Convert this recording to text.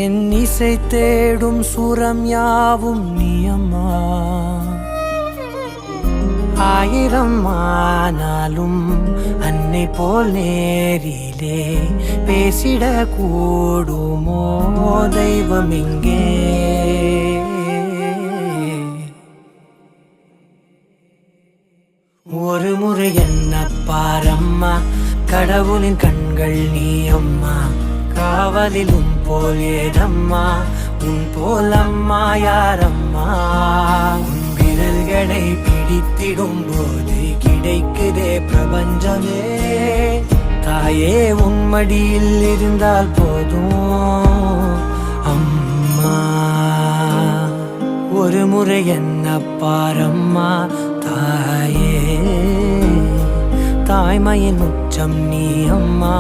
என் இசை தேடும் சுரம் யாவும் நீ அம்மா. ஆயிரம் ஆனாலும் அன்னை போல் நேரிலே பேசிட கூடுமோ தெய்வம் இங்கே. ஒரு முறை என்ன பாரம்மா, கடவுளின் கண்கள் நீ அம்மா. காவலில் உன் போல் ஏதம்மா, உன் போல் அம்மா யாரம்மா. உன் விரல்களை பிடித்திடும் போது கிடைக்குதே பிரபஞ்சமே. தாயே உன் மடியில் இருந்தால் போதும் அம்மா. ஒரு முறை என்ன பாரம்மா தாயே, தாய்மையின் உச்சம் நீ அம்மா.